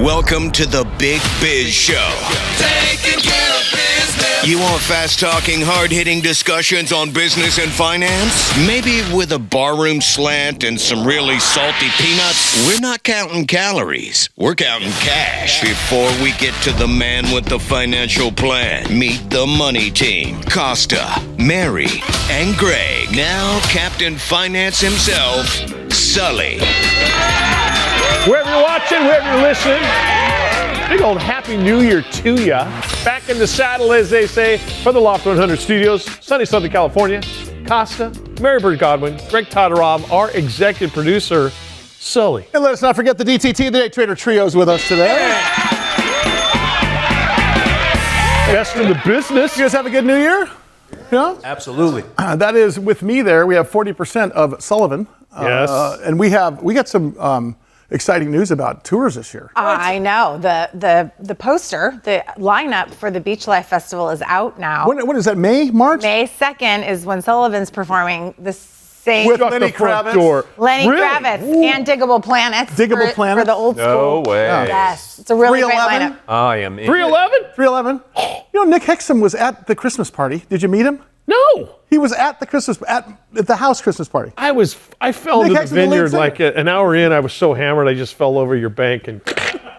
Welcome to the Big Biz Show. Taking care of business. You want fast-talking, hard-hitting discussions on business and finance? Maybe with a barroom slant and some really salty peanuts? We're not counting calories. We're counting cash. Before we get to the man with the financial plan, meet the money team. Costa, Mary, and Greg. Now Captain Finance himself, Sully. Wherever you're watching, wherever you're listening, big old Happy New Year to ya. Back in the saddle, as they say, from the Loft 100 Studios, sunny Southern California. Costa, Mary Bird Godwin, Greg Todorov, our executive producer, Sully. And let us not forget the DTT, the Day Trader Trio is with us today. Best in the business. You guys have a good New Year? Yeah? Absolutely. That is, with me there, we have 40% of Sullivan. Yes. And we got some exciting news about tours this year. I know. The poster, the lineup for the Beach Life Festival is out now. When is that, May, March? May 2nd is when Sullivan's performing the same. With Shut Lenny the front Kravitz. door. Lenny Really? Kravitz Ooh. and Diggable Planets. Diggable for Planets? the old school. No way. Yes. It's a really great 311? lineup. I am in. 311? 311. You know, Nick Hexum was at the Christmas party. Did you meet him? No. He was at the house Christmas party. I fell Nick into Hexum, the the lead vineyard singer. like an hour in. I was so hammered, I just fell over your bank and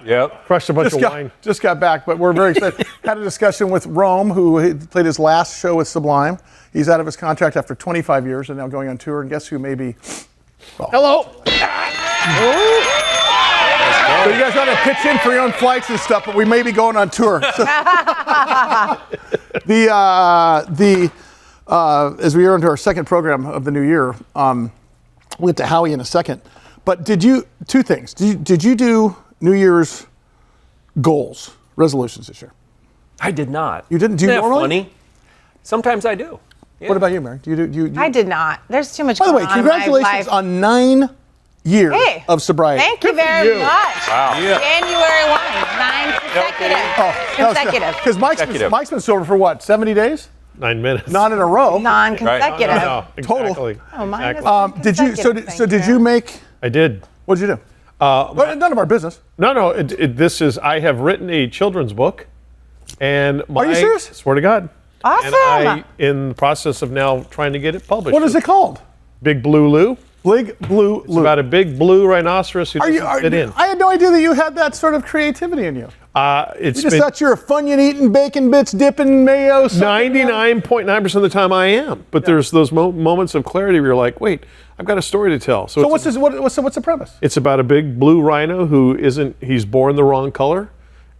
Yep. crushed a bunch of wine. Just got back, but we're very excited. Had a discussion with Rome, who had played his last show with Sublime. He's out of his contract after 25 years and now going on tour. And guess who may be? Hello. So you guys got to pitch in for your own flights and stuff, but we may be going on tour. So as we are into our second program of the new year, we'll get to Howie in a second. But two things. Did you do New Year's goals, resolutions this year? I did not. You didn't? Do you Isn't that normally? funny? Sometimes I do. Yeah. What about you, Mary? Do you? I did not. There's too much By the going way, on in my congratulations life. on 9 years Hey, of sobriety. Thank you very much. Wow. Yeah. January 1, 9 consecutive. Because Mike's been sober for what, 70 days? 9 minutes. Not in a row. Non-consecutive. No, Total. exactly. Oh, mine is Exactly. Did you? So did you make? I did. What did you do? Well, none of our business. No. I have written a children's book, and Are you serious? Swear to God. Awesome. And I, in the process of now trying to get it published. What is it called? Big Blue Lou. Big Blue It's Lou. about a big blue rhinoceros who doesn't fit in. I had no idea that you had that sort of creativity in you. It's You just been thought you were Funyun eating bacon bits, dipping mayo. 99.9% of the time I am, but there's those moments of clarity where you're like, wait, I've got a story to tell. So what's the premise? It's about a big blue rhino he's born the wrong color,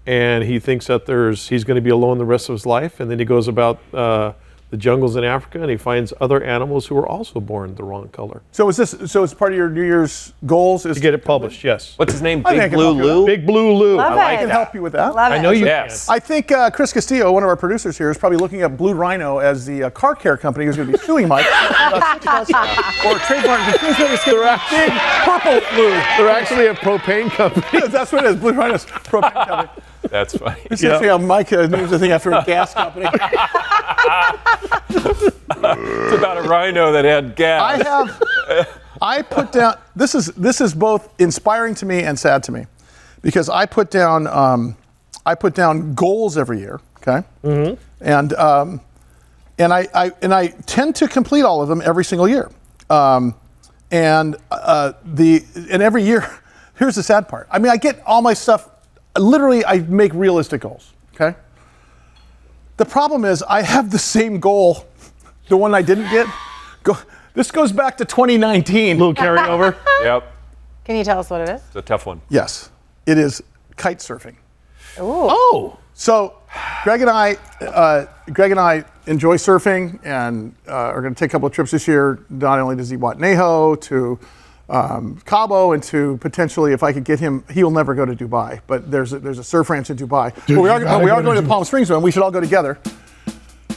and he thinks that he's going to be alone the rest of his life, and then he goes about the jungles in Africa, and he finds other animals who are also born the wrong color. So it's part of your New Year's goals is To get it published, yes. What's his name? I think I Big can Blue help you with Lou? Big Blue Lou. Love I it. can help you with that. Love it. I know you Yes. I think Chris Castillo, one of our producers here, is probably looking at Blue Rhino as the car care company who's going to be suing Mike or trademark. They're big purple blue. They're actually a propane company. That's what it is. Blue Rhino's propane company. That's funny. This is how Mike names the thing after a gas company. It's about a rhino that had gas. I put down. This is both inspiring to me and sad to me, because I put down goals every year. Okay. Mm-hmm. And I tend to complete all of them every single year. And every year, here's the sad part. I mean, I get all my stuff. Literally, I make realistic goals. Okay. The problem is I have the same goal, the one I didn't get. This goes back to 2019. Little carryover. Yep. Can you tell us what it is? It's a tough one. Yes, it is kite surfing. Ooh. Oh. So, Greg and I enjoy surfing, and are going to take a couple of trips this year, not only to Zihuatanejo, to Cabo, and to potentially, if I could get him, he will never go to Dubai, but there's a surf ranch in Dubai. But we are going to Palm Springs, and we should all go together.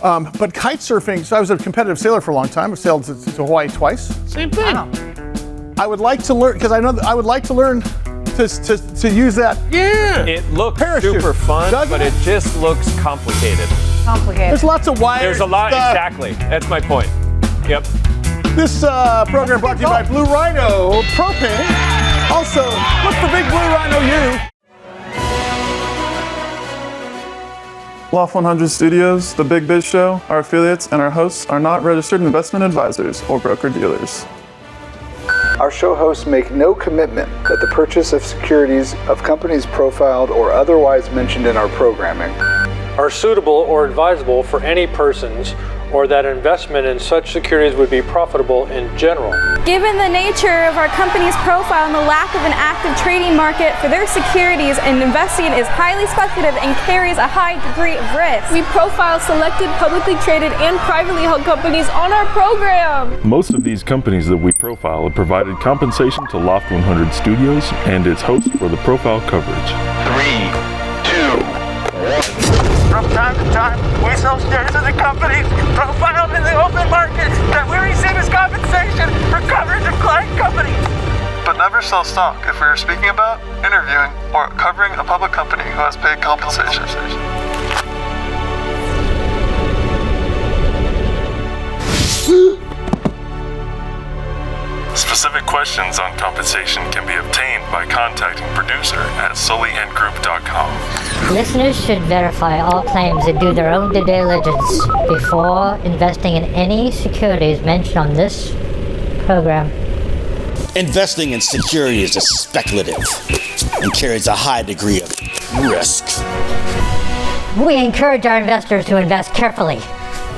But kite surfing, so I was a competitive sailor for a long time. I've sailed to Hawaii twice. Same thing. Wow. I would like to learn, because I know that I would like to learn to use that. Yeah. It looks Parachute. super fun, Doesn't but it? it just looks complicated. Complicated. There's lots of wires. There's a lot, exactly. That's my point. Yep. This program brought to you by Blue Rhino Propane. Also, look for Big Blue Rhino U. Loft 100 Studios, the Big Biz Show, our affiliates, and our hosts are not registered investment advisors or broker-dealers. Our show hosts make no commitment that the purchase of securities of companies profiled or otherwise mentioned in our programming are suitable or advisable for any persons, or that investment in such securities would be profitable in general. Given the nature of our company's profile and the lack of an active trading market for their securities, and investing is highly speculative and carries a high degree of risk. We profile selected publicly traded and privately held companies on our program. Most of these companies that we profile have provided compensation to Loft 100 Studios and its host for the profile coverage. 3, 2, 1. From time to time, we sell shares of the companies profiled in the open market that we receive as compensation for coverage of client companies. But never sell stock if we are speaking about, interviewing, or covering a public company who has paid compensation. Specific questions on compensation can be obtained by contacting producer at sullyandgroup.com. Listeners should verify all claims and do their own due diligence before investing in any securities mentioned on this program. Investing in securities is speculative and carries a high degree of risk. We encourage our investors to invest carefully.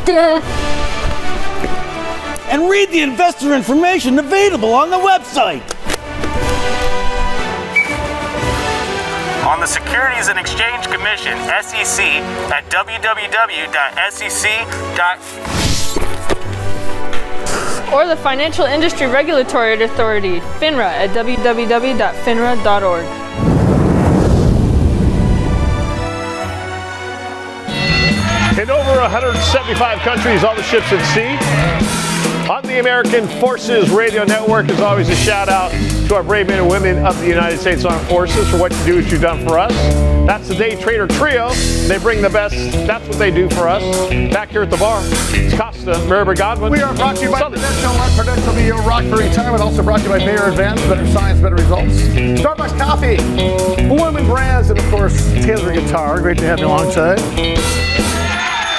Duh. And read the investor information available on the website. On the Securities and Exchange Commission, SEC, at www.sec.gov. Or the Financial Industry Regulatory Authority, FINRA, at www.finra.org. In over 175 countries, all the ships at sea. On the American Forces Radio Network, as always, a shout out to our brave men and women of the United States Armed Forces for what you do, what you've done for us. That's the Day Trader Trio. They bring the best. That's what they do for us. Back here at the bar, it's Costa, Merber Godwin. We are brought to you by Sully. Prudential. Let Prudential be your rock for retirement. Also brought to you by Bayer Advance, better science, better results. Starbucks Coffee, Blooming Brands, and of course, Taylor Guitar. Great to have you alongside.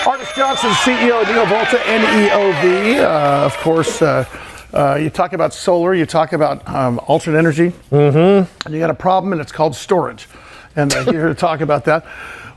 Ardes Johnson, CEO of NeoVolta, NEOV. Of course, you talk about solar, you talk about alternate energy, and you got a problem, and it's called storage. And you're here to talk about that.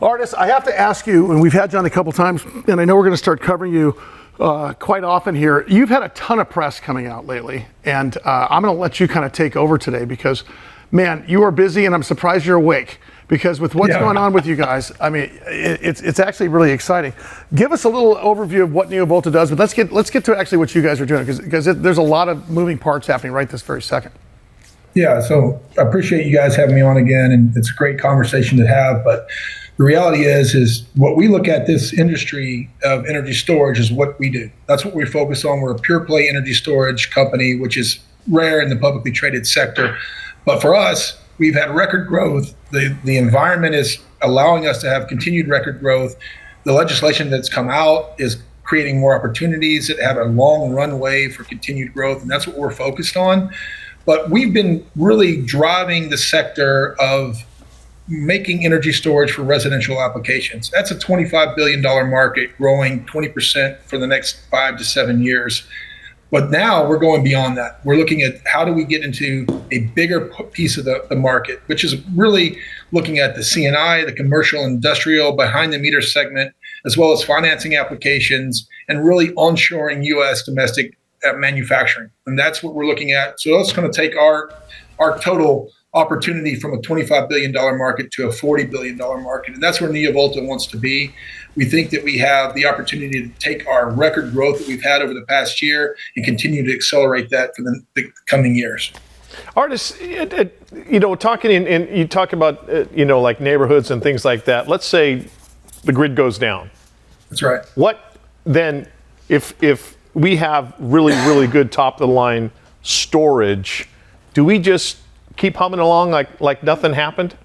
Ardes, I have to ask you, and we've had you on a couple times, and I know we're going to start covering you quite often here. You've had a ton of press coming out lately, and I'm going to let you kind of take over today because, man, you are busy, and I'm surprised you're awake. Because with what's going on with you guys, I mean, it's actually really exciting. Give us a little overview of what NeoVolta does, but let's get to actually what you guys are doing, because there's a lot of moving parts happening right this very second. Yeah, so I appreciate you guys having me on again, and it's a great conversation to have. But the reality is what we look at this industry of energy storage is what we do. That's what we focus on. We're a pure play energy storage company, which is rare in the publicly traded sector. But for us, we've had record growth. The environment is allowing us to have continued record growth. The legislation that's come out is creating more opportunities that have a long runway for continued growth, and that's what we're focused on. But we've been really driving the sector of making energy storage for residential applications. That's a $25 billion market, growing 20% for the next 5 to 7 years. But now we're going beyond that. We're looking at how do we get into a bigger piece of the market, which is really looking at the C&I, the commercial, industrial, behind the meter segment, as well as financing applications, and really onshoring U.S. domestic manufacturing. And that's what we're looking at. So that's going to take our total opportunity from a $25 billion market to a $40 billion market. And that's where NeoVolta wants to be. We think that we have the opportunity to take our record growth that we've had over the past year and continue to accelerate that for the coming years. Ardes, talking and you talk about, like neighborhoods and things like that. Let's say the grid goes down. That's right. What then, if we have really, really good top of the line storage, do we just keep humming along like nothing happened?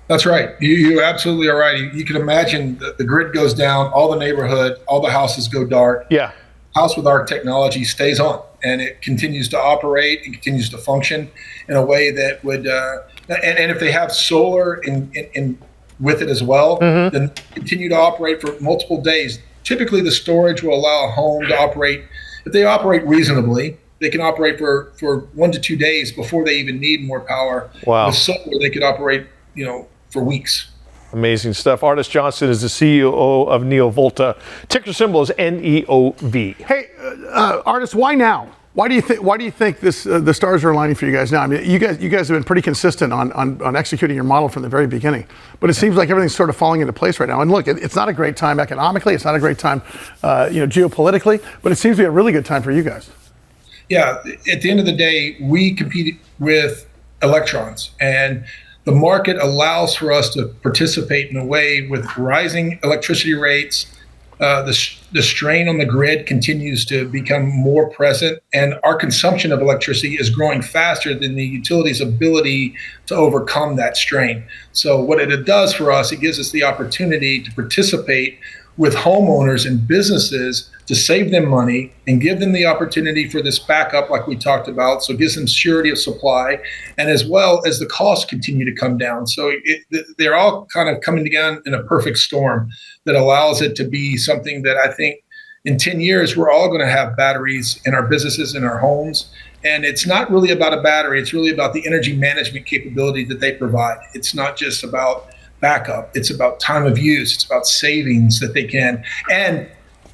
That's right. You absolutely are right. You can imagine the grid goes down, all the neighborhood, all the houses go dark. Yeah. House with Arc technology stays on, and it continues to operate and continues to function in a way that would, and if they have solar in with it as well, then continue to operate for multiple days. Typically, the storage will allow a home to operate, if they operate reasonably, they can operate for 1 to 2 days before they even need more power. Wow. With solar, they could operate, for weeks. Amazing stuff. Ardes Johnson is the CEO of NeoVolta. Ticker symbol is NEOV. Hey, Ardes, why now? Why do you think this the stars are aligning for you guys now? I mean, you guys have been pretty consistent on executing your model from the very beginning, but it seems like everything's sort of falling into place right now. And look, it's not a great time economically, it's not a great time, geopolitically, but it seems to be a really good time for you guys. Yeah, at the end of the day, we compete with electrons, and the market allows for us to participate in a way with rising electricity rates. The strain on the grid continues to become more present, and our consumption of electricity is growing faster than the utility's ability to overcome that strain. So what it does for us, it gives us the opportunity to participate with homeowners and businesses to save them money and give them the opportunity for this backup like we talked about. So it gives them surety of supply, and as well as the costs continue to come down. So they're all kind of coming together in a perfect storm that allows it to be something that I think in 10 years, we're all going to have batteries in our businesses, in our homes. And it's not really about a battery. It's really about the energy management capability that they provide. It's not just about backup. It's about time of use. It's about savings that they can. And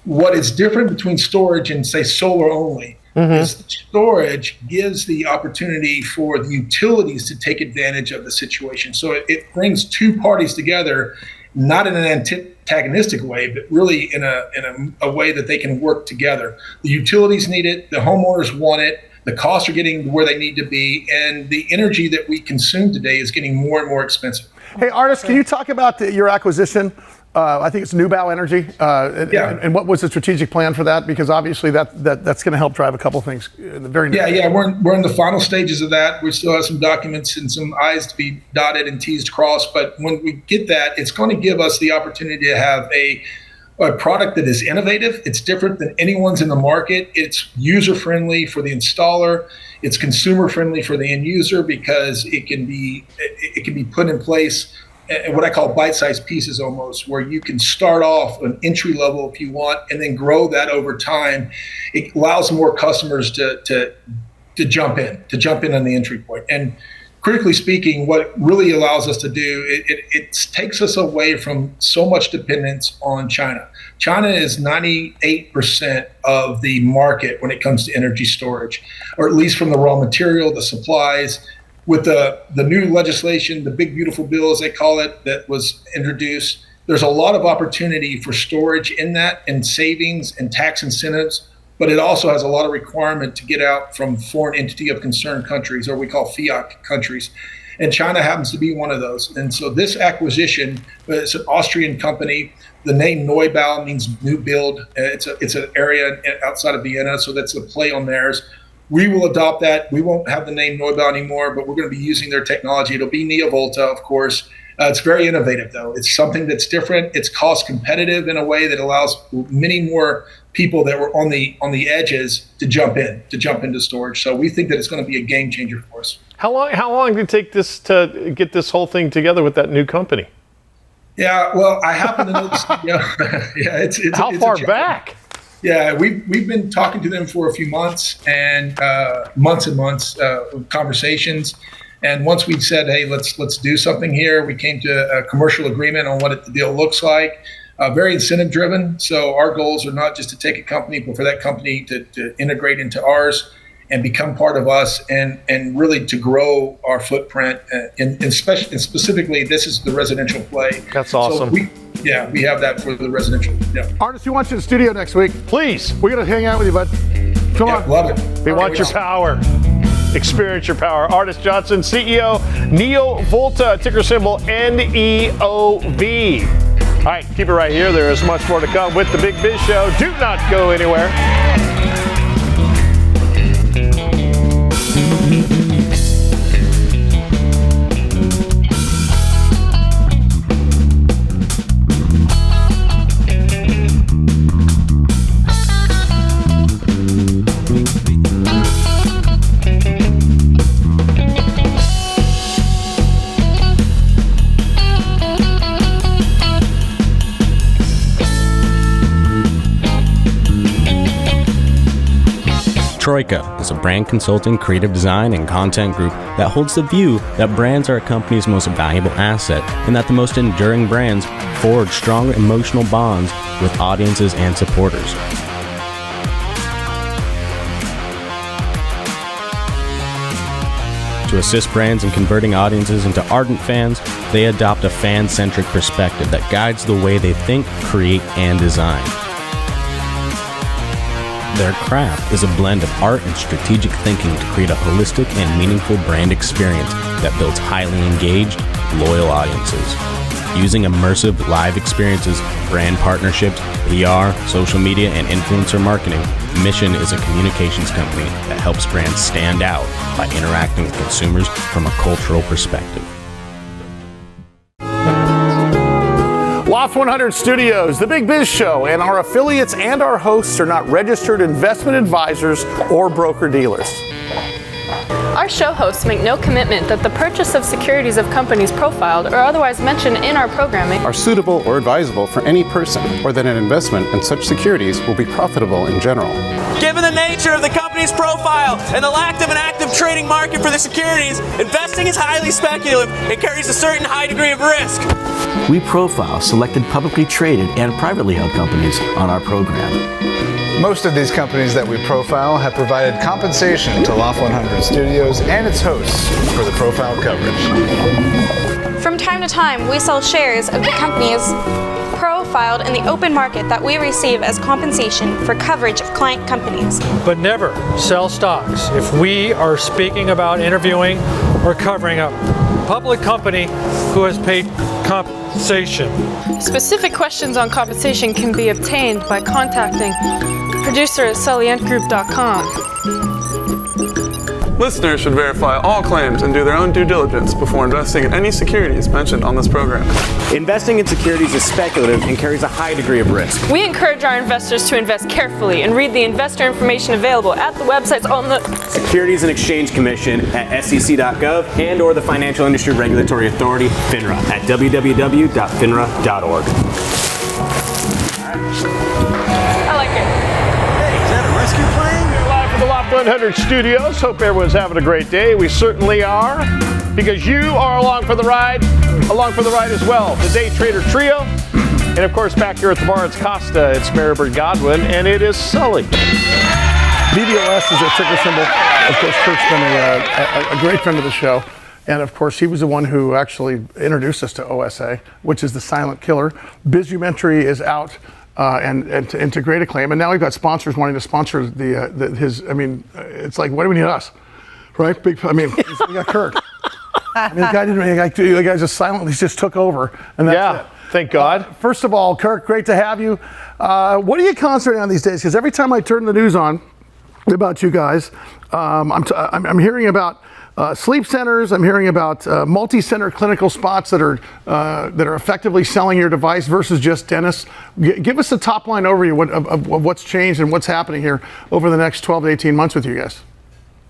what is different between storage and, say, solar only is storage gives the opportunity for the utilities to take advantage of the situation. So it brings two parties together, not in an antagonistic way, but really in a way that they can work together. The utilities need it. The homeowners want it. The costs are getting where they need to be. And the energy that we consume today is getting more and more expensive. Hey, Ardes, can you talk about your acquisition? I think it's Newbow Energy. And what was the strategic plan for that? Because obviously that's going to help drive a couple things in the very near future. We're in the final stages of that. We still have some documents and some I's to be dotted and T's crossed. But when we get that, it's going to give us the opportunity to have a product that is innovative. It's different than anyone's in the market. It's user-friendly for the installer. It's consumer-friendly for the end user because it can be put in place what I call bite-sized pieces almost, where you can start off an entry level if you want and then grow that over time. It allows more customers to jump in on the entry point. And critically speaking, what it really allows us to do, it takes us away from so much dependence on China. China is 98% of the market when it comes to energy storage, or at least from the raw material, the supplies. With the new legislation, the big beautiful bill, as they call it, that was introduced, there's a lot of opportunity for storage in that and savings and tax incentives, but it also has a lot of requirement to get out from foreign entity of concern countries, or we call FIAC countries. And China happens to be one of those. And so this acquisition, it's an Austrian company. The name Neubau means new build. It's an area outside of Vienna, so that's a play on theirs. We will adopt that. We won't have the name Neubau anymore, but we're going to be using their technology. It'll be NeoVolta, of course. It's very innovative, though. It's something that's different. It's cost competitive in a way that allows many more people that were on the edges to jump into storage. So we think that it's going to be a game changer for us. How long did it take this to get this whole thing together with that new company? Yeah, well, I happen to know the CEO. Yeah, it's how far back? Yeah, we've been talking to them for a few months and months conversations. And once we said, hey, let's do something here, we came to a commercial agreement on what the deal looks like. Very incentive driven. So our goals are not just to take a company, but for that company to integrate into ours and become part of us, and really to grow our footprint. And specifically, this is the residential play. That's awesome. So we have that for the residential. Yeah. Ardes, we want you in the studio next week. Please. We're going to hang out with you, bud. Come on. Love it. We want your power. Experience your power. Ardes Johnson, CEO, NeoVolta, ticker symbol NEOV. All right, keep it right here. There is much more to come with the Big Biz Show. Do not go anywhere. Troika is a brand consulting, creative design, and content group that holds the view that brands are a company's most valuable asset and that the most enduring brands forge strong emotional bonds with audiences and supporters. To assist brands in converting audiences into ardent fans, they adopt a fan-centric perspective that guides the way they think, create, and design. Their craft is a blend of art and strategic thinking to create a holistic and meaningful brand experience that builds highly engaged, loyal audiences. Using immersive live experiences, brand partnerships, PR, social media, and influencer marketing, Mission is a communications company that helps brands stand out by interacting with consumers from a cultural perspective. Loft 100 Studios, the Big Biz Show, and our affiliates and our hosts are not registered investment advisors or broker-dealers. Our show hosts make no commitment that the purchase of securities of companies profiled or otherwise mentioned in our programming are suitable or advisable for any person, or that an investment in such securities will be profitable in general. Given the nature of the company's profile and the lack of an active trading market for the securities, investing is highly speculative and carries a certain high degree of risk. We profile selected publicly traded and privately held companies on our program. Most of these companies that we profile have provided compensation to Loft 100 Studios and its hosts for the profile coverage. From time to time, we sell shares of the companies profiled in the open market that we receive as compensation for coverage of client companies. But never sell stocks if we are speaking about interviewing or covering a public company who has paid compensation. Specific questions on compensation can be obtained by contacting producer at sullyandgroup.com. Listeners should verify all claims and do their own due diligence before investing in any securities mentioned on this program. Investing in securities is speculative and carries a high degree of risk. We encourage our investors to invest carefully and read the investor information available at the websites on the Securities and Exchange Commission at sec.gov and or the Financial Industry Regulatory Authority, FINRA, at www.finra.org. I like it. Hey, is that a rescue plane? We're live from the Loft 100 Studios. Hope everyone's having a great day. We certainly are, because you are along for the ride as well. The Day Trader Trio. And of course, back here at the bar, it's Costa, it's Maribyrd Godwin, and it is Sully. BBOS is a ticker symbol. Of course, Kirk's been a great friend of the show. And of course, he was the one who actually introduced us to OSA, which is the silent killer. Bizumentary is out and to great acclaim. And now we've got sponsors wanting to sponsor his. I mean, it's like, what do we need us? Right? We got Kirk. I mean, the guy just silently just took over. And that's it. Thank God. First of all, Kirk, great to have you. What are you concentrating on these days? Because every time I turn the news on about you guys, I'm hearing about sleep centers. I'm hearing about multi-center clinical spots that are effectively selling your device versus just dentists. Give us a top line overview of what's changed and what's happening here over the next 12 to 18 months with you guys.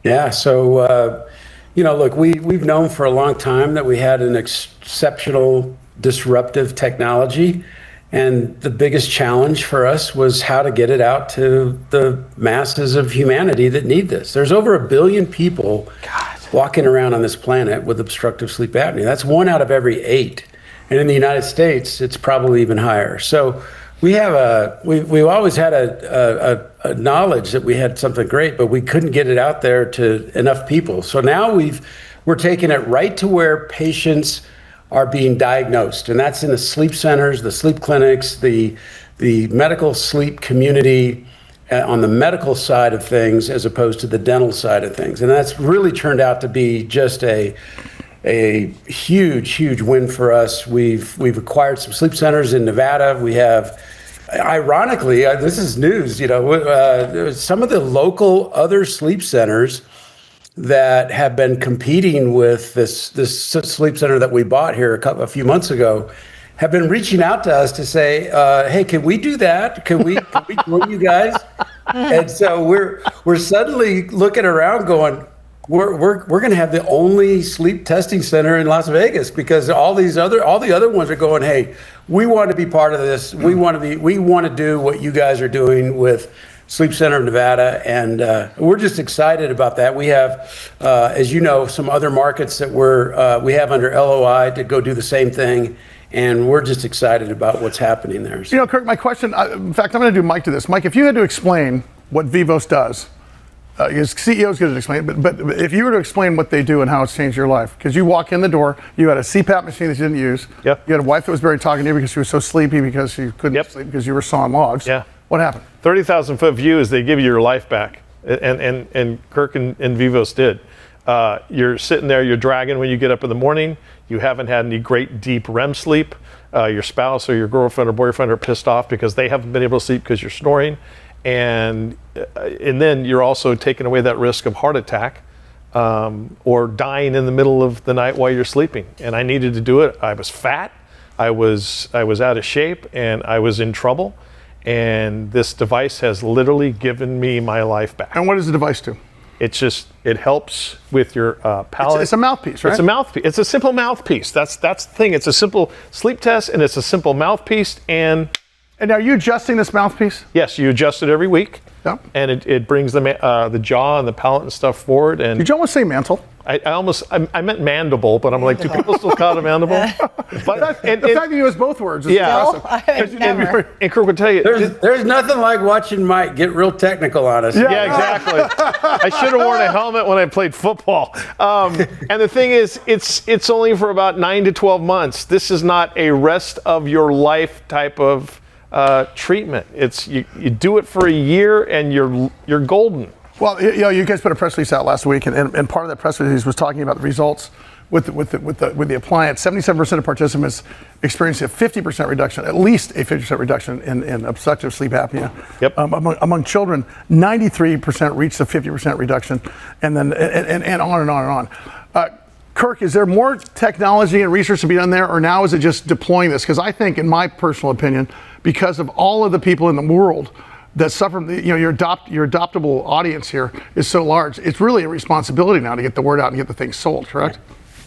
Yeah. So, look, we've known for a long time that we had an exceptional disruptive technology. And the biggest challenge for us was how to get it out to the masses of humanity that need this. There's over 1 billion people walking around on this planet with obstructive sleep apnea. That's 1 out of every 8. And in the United States, it's probably even higher. So we've always had a knowledge that we had something great, but we couldn't get it out there to enough people. So now we're taking it right to where patients are being diagnosed, and that's in the sleep centers, the sleep clinics, the medical sleep community on the medical side of things as opposed to the dental side of things. And that's really turned out to be just a huge win for us. We've acquired some sleep centers in Nevada. We have, ironically, this is news, some of the local other sleep centers that have been competing with this sleep center that we bought here a few months ago have been reaching out to us to say, hey, can we do that? Can we join you guys? And so we're suddenly looking around going, we're going to have the only sleep testing center in Las Vegas, because all the other ones are going, hey, we want to be part of this. We want to do what you guys are doing with Sleep Center of Nevada, and we're just excited about that. We have, as you know, some other markets that we have under LOI to go do the same thing, and we're just excited about what's happening there. You know, Kirk, my question, in fact, I'm going to do Mike to this. Mike, if you had to explain what Vivos does, his CEO is going to explain it, but if you were to explain what they do and how it's changed your life, because you walk in the door, you had a CPAP machine that you didn't use. Yep. You had a wife that was barely talking to you because she was so sleepy because she couldn't sleep because you were sawing logs. Yeah. What happened? 30,000 foot view is they give you your life back, and Kirk and Vivos did. You're sitting there, you're dragging when you get up in the morning. You haven't had any great deep REM sleep. Your spouse or your girlfriend or boyfriend are pissed off because they haven't been able to sleep because you're snoring. And then you're also taking away that risk of heart attack or dying in the middle of the night while you're sleeping. And I needed to do it. I was fat, I was out of shape, and I was in trouble. And this device has literally given me my life back. And what does the device do? It helps with your palate. It's a mouthpiece, right? It's a mouthpiece. It's a simple mouthpiece. That's the thing. It's a simple sleep test, and it's a simple mouthpiece. And are you adjusting this mouthpiece? Yes, you adjust it every week. Yeah. And it brings the jaw and the palate and stuff forward. And did you almost say mantle? I meant mandible, but I'm like, do people still call it a mandible? But the fact that you use both words is impressive. And Kirk would tell you, there's nothing like watching Mike get real technical on us. Yeah, exactly. I should have worn a helmet when I played football. And the thing is, it's only for about 9 to 12 months. This is not a rest of your life type of treatment. It's you do it for a year and you're golden. Well, you guys put a press release out last week, and part of that press release was talking about the results with the appliance. 77% of participants experienced a 50% reduction, at least a 50% reduction in obstructive sleep apnea. Yep. Among children, 93% reached a 50% reduction, and then and on and on and on. Kirk, is there more technology and research to be done there, or now is it just deploying this? Because I think, in my personal opinion, because of all of the people in the world that suffer, your adoptable audience here is so large, it's really a responsibility now to get the word out and get the thing sold, correct?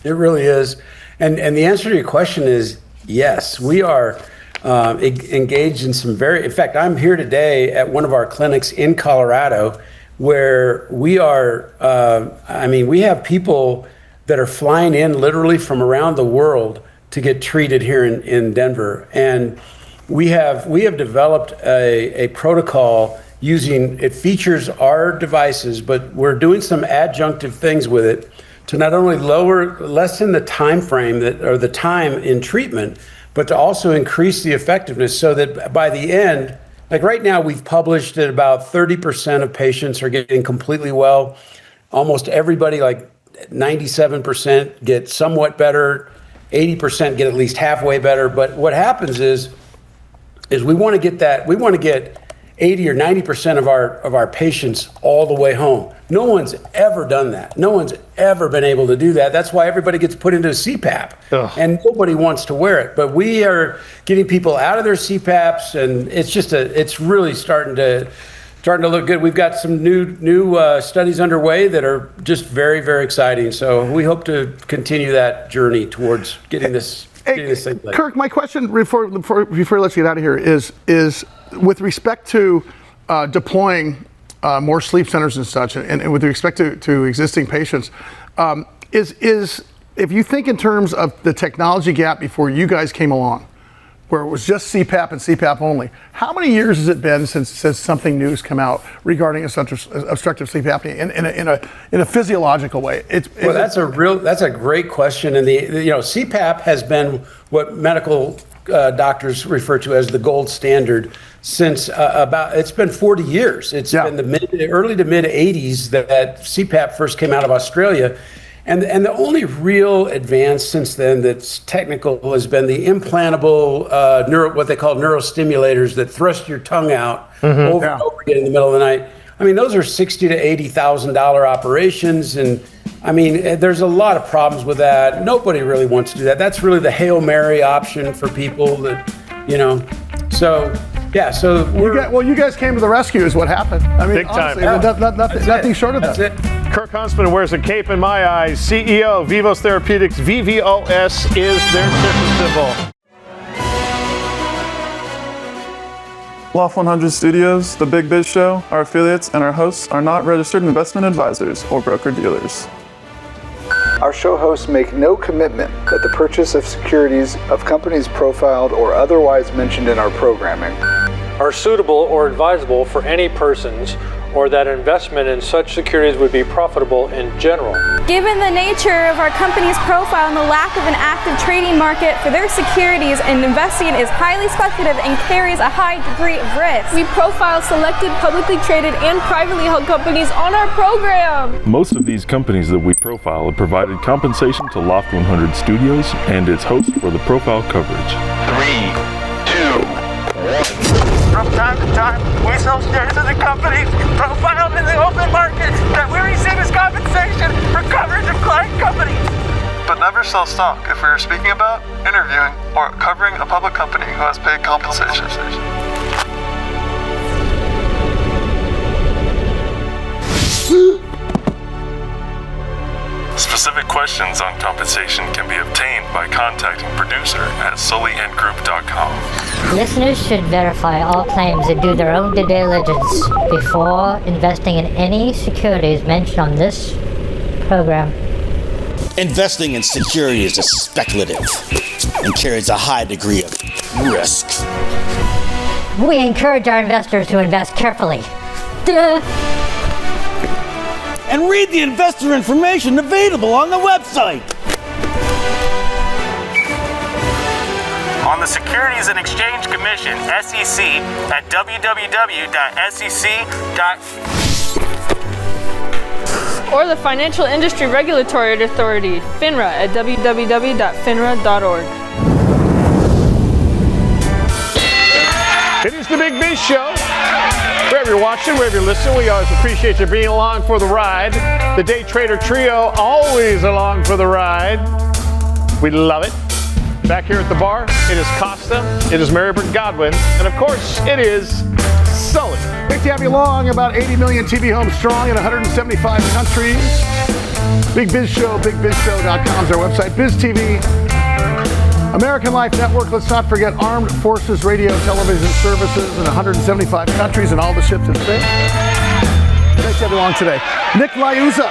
It really is. And the answer to your question is yes. We are engaged in some in fact, I'm here today at one of our clinics in Colorado where we are, we have people that are flying in literally from around the world to get treated here in Denver. And we have developed a protocol it features our devices, but we're doing some adjunctive things with it to not only lessen the time frame or the time in treatment, but to also increase the effectiveness so that by the end, like right now, we've published that about 30% of patients are getting completely well. Almost everybody, like 97%, get somewhat better. 80% get at least halfway better. But what happens is we want to get 80 or 90% of our patients all the way home. No one's ever done that. No one's ever been able to do that. That's why everybody gets put into a CPAP. Ugh. And nobody wants to wear it. But we are getting people out of their CPAPs, and it's really starting to look good. We've got some new studies underway that are just very, very exciting. So we hope to continue that journey towards getting this. Kirk, my question before we let you get out of here is with respect to deploying more sleep centers and such, and with respect to existing patients, is if you think in terms of the technology gap before you guys came along, where it was just CPAP and CPAP only, how many years has it been since something new has come out regarding obstructive sleep apnea in a physiological way? That's a great question, and CPAP has been what medical doctors refer to as the gold standard since it's been 40 years. It's been the early to mid 80s that CPAP first came out of Australia. And the only real advance since then that's technical has been the implantable what they call neurostimulators that thrust your tongue out over and over again in the middle of the night. I mean, those are $60,000 to $80,000 operations, and I mean, there's a lot of problems with that. Nobody really wants to do that. That's really the Hail Mary option for people that, So you guys came to the rescue is what happened. I mean, big time. Nothing short of that. That's it. Kirk Huntsman wears a cape in my eyes. CEO, Vivos Therapeutics. VVOS is their ticker symbol. Loft 100 Studios, The Big Biz Show, our affiliates, and our hosts are not registered investment advisors or broker-dealers. Our show hosts make no commitment that the purchase of securities of companies profiled or otherwise mentioned in our programming are suitable or advisable for any persons, or that investment in such securities would be profitable in general. Given the nature of our company's profile and the lack of an active trading market for their securities, and investing is highly speculative and carries a high degree of risk, We profile selected publicly traded and privately held companies on our program. Most of these companies that we profile have provided compensation to Loft 100 Studios and its host for the profile coverage. 3, 2, 1. From time to time, we sell shares of the companies profiled in the open market that we receive as compensation for coverage of client companies. But never sell stock if we are speaking about, interviewing, or covering a public company who has paid compensation. Specific questions on compensation can be obtained by contacting producer at sullyandgroup.com. Listeners should verify all claims and do their own due diligence before investing in any securities mentioned on this program. Investing in securities is speculative and carries a high degree of risk. We encourage our investors to invest carefully. Duh. And read the investor information available on the website. On the Securities and Exchange Commission, SEC, at www.sec.gov. Or the Financial Industry Regulatory Authority, FINRA, at www.finra.org. It is the Big Biz Show. Wherever you're watching, wherever you're listening, we always appreciate you being along for the ride. The Day Trader Trio, always along for the ride. We love it. Back here at the bar, it is Costa, it is Mary Britt Godwin, and of course, it is Sully. Great to have you along. About 80 million TV homes strong in 175 countries. Big Biz Show, bigbizshow.com is our website. BizTV, American Life Network. Let's not forget Armed Forces Radio Television Services in 175 countries and all the ships at sea. Great to have you along today. Nick Liuzza,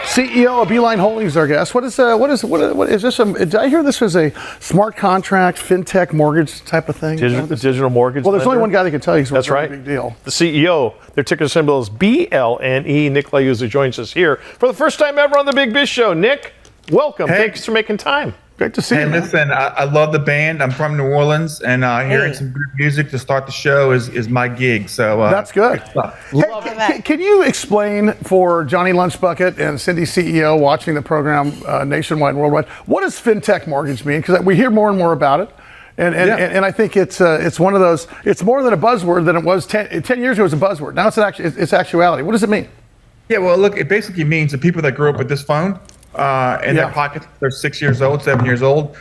CEO of Beeline Holdings, our guest. What is this? Did I hear this was a smart contract, fintech, mortgage type of thing? Digital mortgage. Well, there's only one guy that can tell you. So That's right. Big deal. The CEO. Their ticker symbol is BLNE. Nick Liuzza joins us here for the first time ever on the Big Biz Show. Nick, welcome. Hey. Thanks for making time. Great to see you. And listen, I love the band. I'm from New Orleans, and hearing some good music to start the show is my gig. So that's good. Hey, can you explain for Johnny Lunchbucket and Cindy CEO watching the program nationwide and worldwide, what does fintech mortgage mean? Because we hear more and more about it, and I think it's one of those. It's more than a buzzword than it was 10 years ago. It was a buzzword. Now it's actuality. What does it mean? Yeah, well, look, it basically means the people that grew up with this phone in their pockets, they're 6 years old, 7 years old.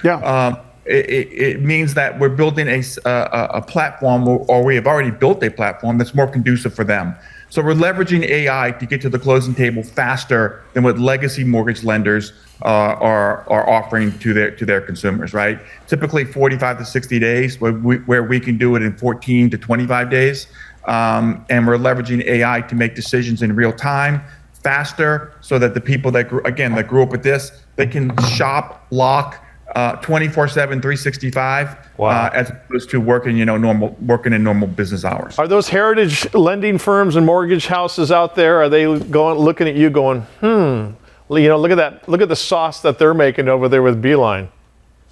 It means that we're building a platform, or we have already built a platform that's more conducive for them. So we're leveraging AI to get to the closing table faster than what legacy mortgage lenders are offering to their consumers, right? Typically 45 to 60 days, where we can do it in 14 to 25 days. And we're leveraging AI to make decisions in real time, faster, so that the people that grew up with this, they can shop, lock 24/7, 365, as opposed to working in normal business hours. Are those heritage lending firms and mortgage houses out there? Are they looking at you going, look at that, look at the sauce that they're making over there with Beeline?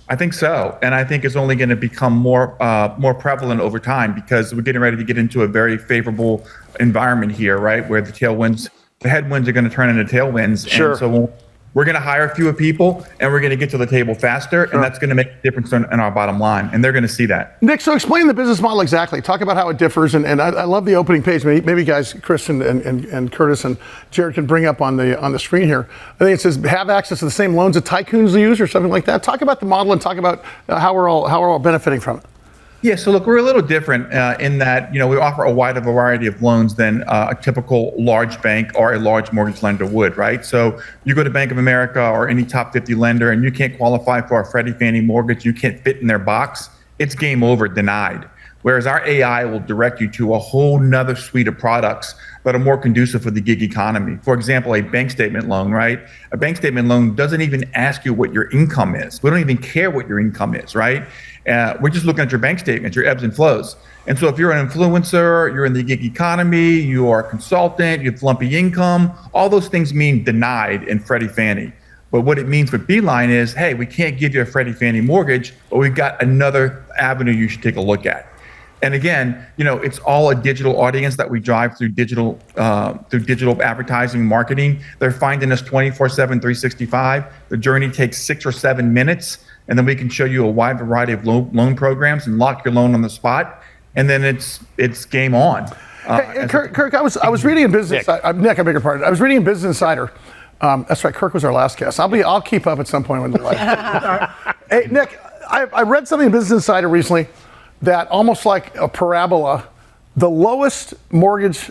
I think so, and I think it's only going to become more prevalent over time, because we're getting ready to get into a very favorable environment here, right, where the headwinds are going to turn into tailwinds. Sure. And so we're going to hire fewer people, and we're going to get to the table faster, and that's going to make a difference in our bottom line, and they're going to see that. Nick, so explain the business model exactly. Talk about how it differs, and I love the opening page. Maybe guys, Chris and Curtis and Jared can bring up on the screen here. I think it says have access to the same loans that tycoons use, or something like that. Talk about the model and talk about how we're all benefiting from it. Yeah, so look, we're a little different in that, we offer a wider variety of loans than a typical large bank or a large mortgage lender would, right? So you go to Bank of America or any top 50 lender and you can't qualify for a Freddie Fannie mortgage, you can't fit in their box, it's game over, denied. whereas our AI will direct you to a whole nother suite of products that are more conducive for the gig economy. For example, a bank statement loan, right? A bank statement loan doesn't even ask you what your income is. We don't even care what your income is, right? We're just looking at your bank statements, your ebbs and flows. And so if you're an influencer, you're in the gig economy, you are a consultant, you have lumpy income, all those things mean denied in Freddie Fannie. But what it means for Beeline is, hey, we can't give you a Freddie Fannie mortgage, but we've got another avenue you should take a look at. And again, it's all a digital audience that we drive through digital advertising, marketing. They're finding us 24/7, 365. The journey takes 6 or 7 minutes, and then we can show you a wide variety of loan programs and lock your loan on the spot. And then it's game on. Hey, Kirk, I was reading in Business. Nick, I beg your pardon. I was reading in Business Insider. That's right. Kirk was our last guest. I'll keep up at some point with the life. Hey, Nick, I read something in Business Insider recently that almost like a parabola, the lowest mortgage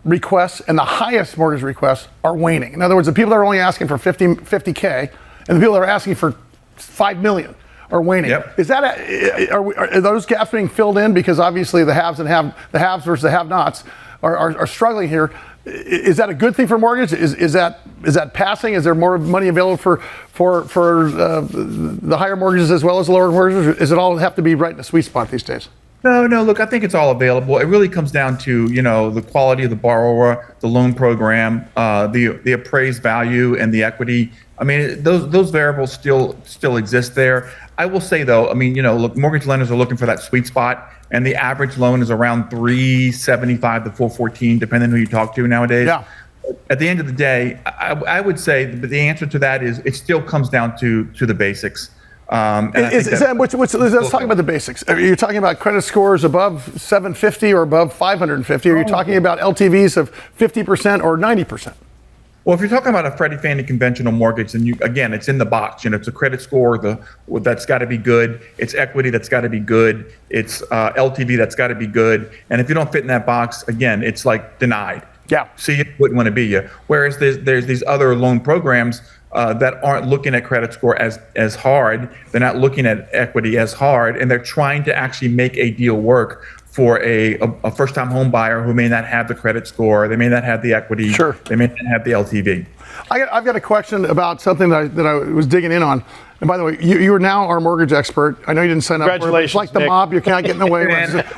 requests and the highest mortgage requests are waning. In other words, the people that are only asking for 50K and the people that are asking for 5 million are waning. Yep. Is that are those gaps being filled in because obviously the haves versus the have-nots are struggling here? Is that a good thing for mortgage? Is that passing? Is there more money available for the higher mortgages as well as the lower mortgages? Does it all have to be right in the sweet spot these days? No. Look, I think it's all available. It really comes down to the quality of the borrower, the loan program, the appraised value, and the equity. I mean, those variables still exist there. I will say though, look, mortgage lenders are looking for that sweet spot. And the average loan is around 375 to 414, depending on who you talk to nowadays. Yeah. At the end of the day, I would say the answer to that is it still comes down to the basics. Let's talk about the basics. Are you talking about credit scores above 750 or above 550? Are you talking about LTVs of 50% or 90%? Well, if you're talking about a Freddie Fannie conventional mortgage, then again, it's in the box. It's a credit score that's got to be good. It's equity that's got to be good. It's LTV that's got to be good. And if you don't fit in that box, again, it's like denied. Yeah. See, it wouldn't want to be you. Whereas there's these other loan programs that aren't looking at credit score as hard. They're not looking at equity as hard, and they're trying to actually make a deal work for a first-time home buyer who may not have the credit score, they may not have the equity, sure. They may not have the LTV. I've got a question about something that I was digging in on. And by the way, you are now our mortgage expert. I know you didn't sign up for it. Congratulations, it's like the Nick. mob. You can't get in the way.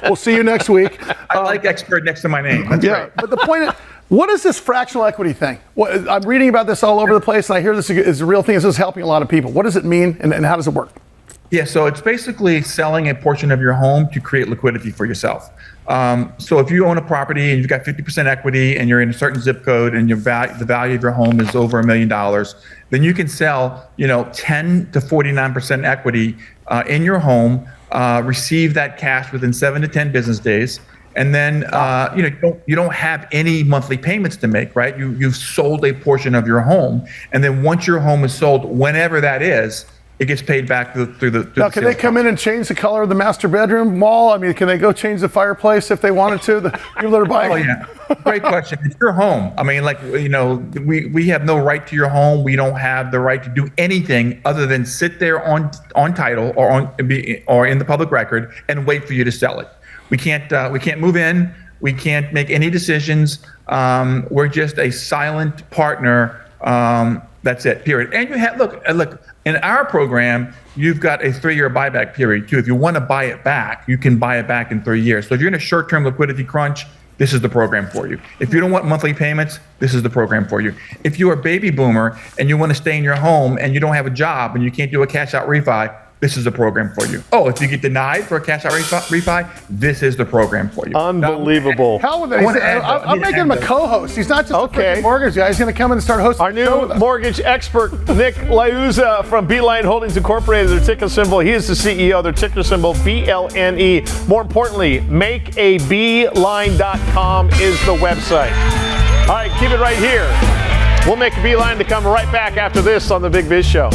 We'll see you next week. I like expert next to my name. That's great. But the point is, what is this fractional equity thing? I'm reading about this all over the place, and I hear this is a real thing. This is helping a lot of people. What does it mean, and how does it work? Yeah, so it's basically selling a portion of your home to create liquidity for yourself. So if you own a property and you've got 50% equity and you're in a certain zip code and the value of your home is over $1 million, then you can sell 10 to 49% equity in your home, receive that cash within 7 to 10 business days. And then you don't have any monthly payments to make, right? You've sold a portion of your home, and then once your home is sold, whenever that is, it gets paid back through the. Now, can they come in and change the color of the master bedroom wall? I mean, can they go change the fireplace if they wanted to? The people that are buying. Oh yeah, great question. It's your home. I mean, we have no right to your home. We don't have the right to do anything other than sit there on title or in the public record and wait for you to sell it. We can't move in. We can't make any decisions. We're just a silent partner. That's it. Period. And you have look. In our program, you've got a 3-year buyback period too. If you want to buy it back, you can buy it back in 3 years. So if you're in a short-term liquidity crunch, this is the program for you. If you don't want monthly payments, this is the program for you. If you're a baby boomer and you want to stay in your home and you don't have a job and you can't do a cash-out refi, this is the program for you. Oh, if you get denied for a cash-out refi, this is the program for you. Unbelievable. Hell with it. I'm making him a co-host. He's not just a freaking mortgage guy. He's going to come in and start hosting our new mortgage expert, Nick Liuzza from Beeline Holdings Incorporated. Their ticker symbol. He is the CEO. Their ticker symbol, BLNE. More importantly, makeabeeline.com is the website. All right, keep it right here. We'll make a beeline to come right back after this on the Big Biz Show.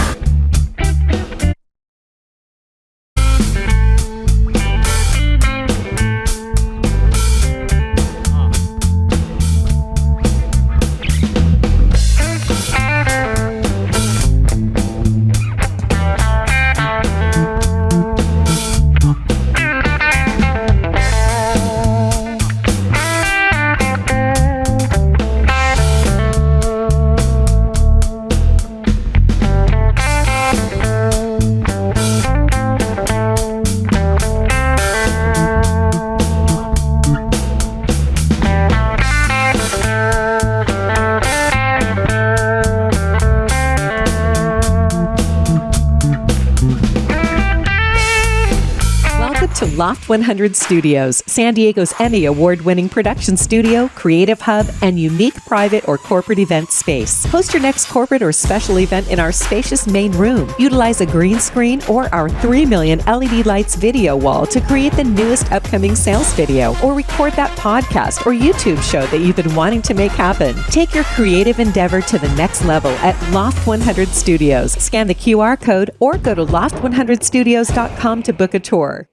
to Loft 100 Studios, San Diego's Emmy Award-winning production studio, creative hub, and unique private or corporate event space. Host your next corporate or special event in our spacious main room. Utilize a green screen or our 3 million LED lights video wall to create the newest upcoming sales video, or record that podcast or YouTube show that you've been wanting to make happen. Take your creative endeavor to the next level at Loft 100 Studios. Scan the QR code or go to loft100studios.com to book a tour.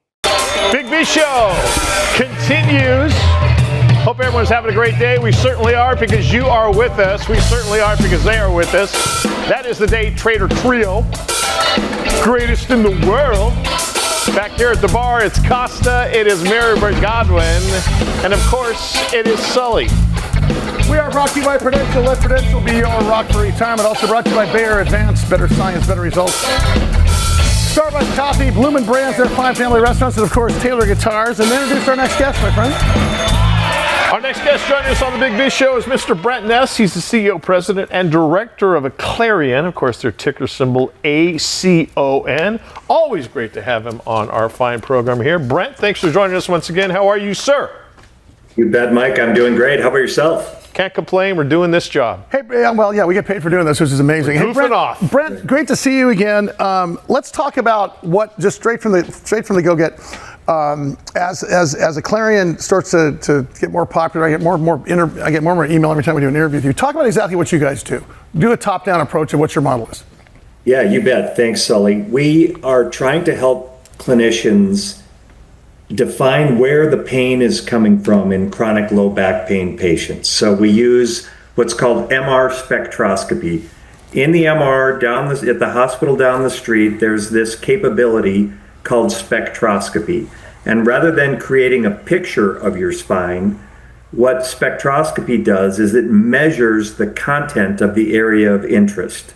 Big Biz Show continues. Hope everyone's having a great day. We certainly are, because you are with us. We certainly are, because they are with us. That is the Day Trader Trio, greatest in the world. Back here at the bar, it's Costa, it is Mary Godwin, and of course, it is Sully. We are brought to you by Prudential. Let Prudential be your rock for retirement. Also brought to you by Bayer Advanced, better science, better results. Starbucks Coffee, Bloomin' Brands, their fine family restaurants, and of course, Taylor Guitars. And then introduce our next guest, my friend. Our next guest joining us on the Big Biz Show is Mr. Brent Ness. He's the CEO, President, and Director of Aclarion. Of course, their ticker symbol, ACON. Always great to have him on our fine program here. Brent, thanks for joining us once again. How are you, sir? You bet, Mike. I'm doing great. How about yourself? Can't complain. We're doing this job. Hey, well, yeah, we get paid for doing this, which is amazing. Hey, Brent, great to see you again. Let's talk about what, just straight from the go-get. As Aclarion starts to get more popular, I get more and more email every time we do an interview with you. Talk about exactly what you guys do. Do a top-down approach of what your model is. Yeah, you bet. Thanks, Sully. We are trying to help clinicians define where the pain is coming from in chronic low back pain patients. So we use what's called MR spectroscopy. In the MR at the hospital down the street, there's this capability called spectroscopy. And rather than creating a picture of your spine, what spectroscopy does is it measures the content of the area of interest.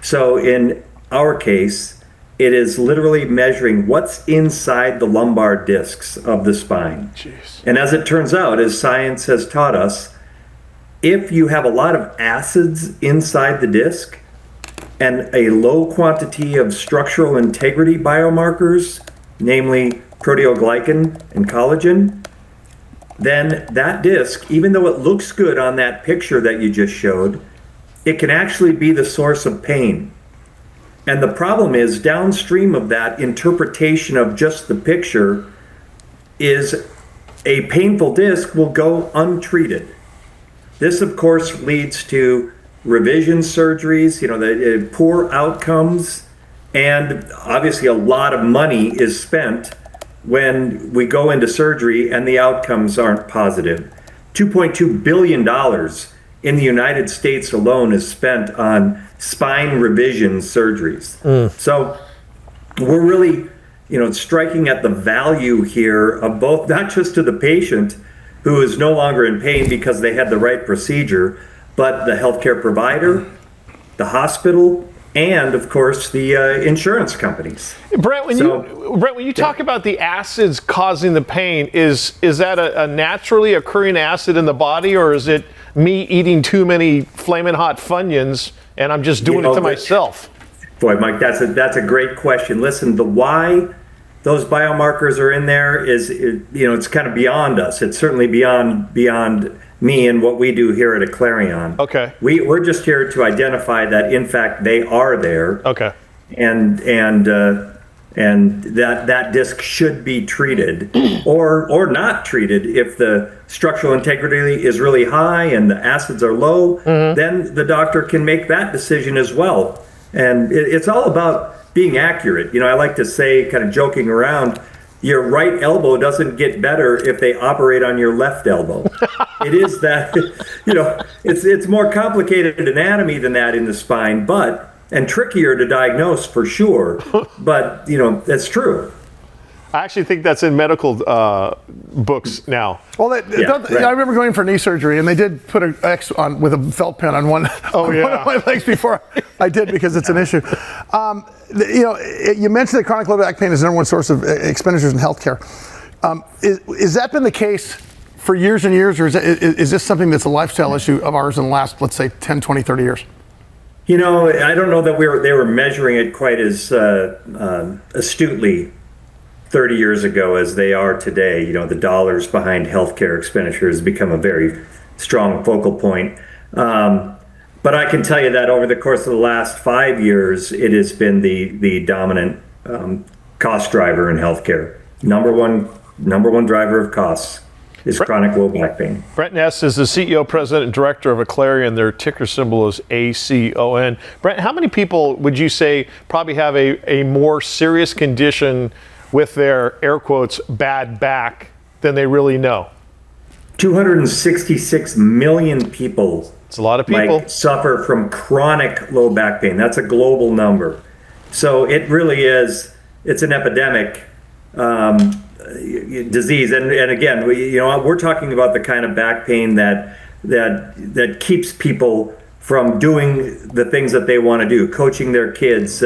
So in our case, it is literally measuring what's inside the lumbar discs of the spine. Jeez. And as it turns out, as science has taught us, if you have a lot of acids inside the disc and a low quantity of structural integrity biomarkers, namely proteoglycan and collagen, then that disc, even though it looks good on that picture that you just showed, it can actually be the source of pain. And the problem is, downstream of that interpretation of just the picture is a painful disc will go untreated. This, of course, leads to revision surgeries, the poor outcomes, and obviously a lot of money is spent when we go into surgery and the outcomes aren't positive. $2.2 billion in the United States alone is spent on spine revision surgeries. So we're really, striking at the value here of both, not just to the patient who is no longer in pain because they had the right procedure, but the healthcare provider, the hospital, and of course the insurance companies. Brent, when you talk about the acids causing the pain, is that a naturally occurring acid in the body, or is it me eating too many flaming hot Funyuns and I'm just doing it to myself? Boy, Mike, that's a great question. Listen, the why those biomarkers are in there is, it's kind of beyond us. It's certainly beyond me and what we do here at Aclarion. Okay. We're just here to identify that, in fact, they are there. Okay. And that disc should be treated or not treated. If the structural integrity is really high and the acids are low, then the doctor can make that decision as well. And it's all about being accurate. I like to say, kind of joking around, your right elbow doesn't get better if they operate on your left elbow. It is that, it's more complicated anatomy than that in the spine, and trickier to diagnose for sure, but that's true. I actually think that's in medical books now. Well, I remember going for knee surgery, and they did put an X on with a felt pen on one of my legs before I did, because it's an issue. You mentioned that chronic low back pain is the number one source of expenditures in healthcare. Is that been the case for years and years, or is this something that's a lifestyle issue of ours in the last, let's say, 10, 20, 30 years? I don't know that they were measuring it quite as astutely 30 years ago as they are today. You know, the dollars behind healthcare expenditure has become a very strong focal point. But I can tell you that over the course of the last 5 years, it has been the dominant cost driver in healthcare. Number one driver of costs is chronic low back pain. Brent Ness is the CEO, President, and Director of Aclarion. Their ticker symbol is ACON. Brent, how many people would you say probably have a more serious condition with their, air quotes, bad back than they really know? 266 million people. It's a lot of people. Suffer from chronic low back pain. That's a global number. So it really is, it's an epidemic disease. And again, we're talking about the kind of back pain that keeps people from doing the things that they want to do, coaching their kids,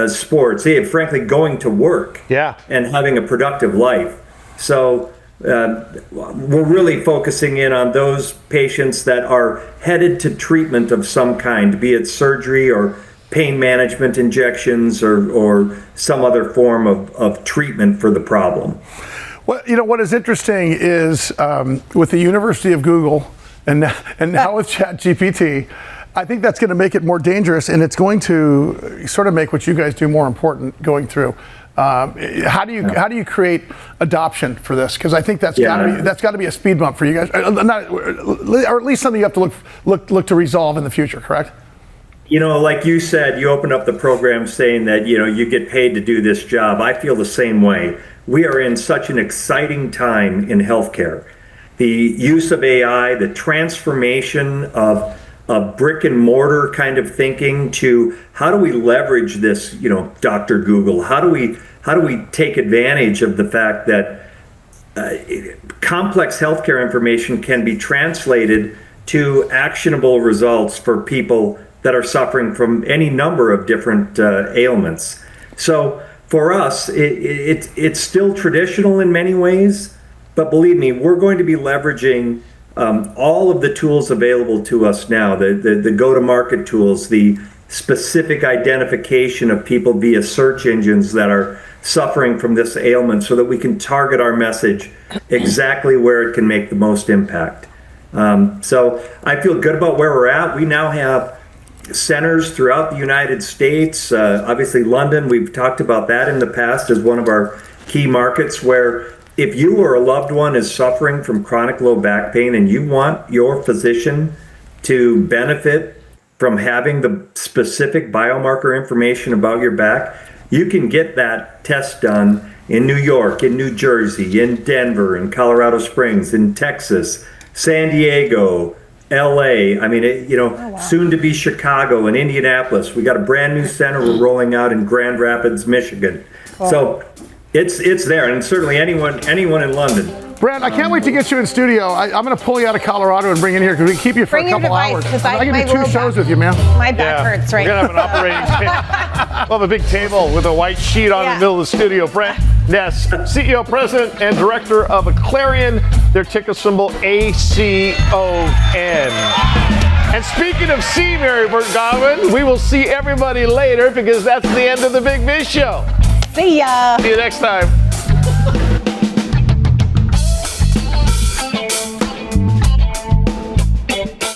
sports, frankly, going to work and having a productive life. So we're really focusing in on those patients that are headed to treatment of some kind, be it surgery or pain management injections or some other form of treatment for the problem. Well, what is interesting is with the University of Google and now with ChatGPT, I think that's going to make it more dangerous, and it's going to sort of make what you guys do more important going through. How do you create adoption for this? Because I think that's got to be a speed bump for you guys, or at least something you have to look to resolve in the future. Correct? Like you said, you open up the program saying that you get paid to do this job. I feel the same way. We are in such an exciting time in healthcare. The use of AI, the transformation of brick and mortar kind of thinking to how do we leverage this, Dr. Google? How do we take advantage of the fact that complex healthcare information can be translated to actionable results for people that are suffering from any number of different ailments? So for us, it's still traditional in many ways, but believe me, we're going to be leveraging all of the tools available to us now, the go-to-market tools, the specific identification of people via search engines that are suffering from this ailment so that we can target our message exactly where it can make the most impact. So I feel good about where we're at. We now have centers throughout the United States, obviously London, we've talked about that in the past as one of our key markets, where if you or a loved one is suffering from chronic low back pain and you want your physician to benefit from having the specific biomarker information about your back, you can get that test done in New York, in New Jersey, in Denver, in Colorado Springs, in Texas, San Diego, LA, soon to be Chicago and Indianapolis. We got a brand new center we're rolling out in Grand Rapids, Michigan. So it's there, and certainly anyone in London. Brent, I can't wait to get you in studio. I'm going to pull you out of Colorado and bring you in here because we can keep you for a couple hours. I can do 2 shows with you, man. My back hurts right now. We're going to have an operating table. We'll have a big table with a white sheet on in the middle of the studio. Brent Ness, CEO, President, and Director of Aclarion. Their ticker symbol ACON. And speaking of C, Mary Burt Godwin, we will see everybody later because that's the end of the Big Biz Show. See ya. See you next time.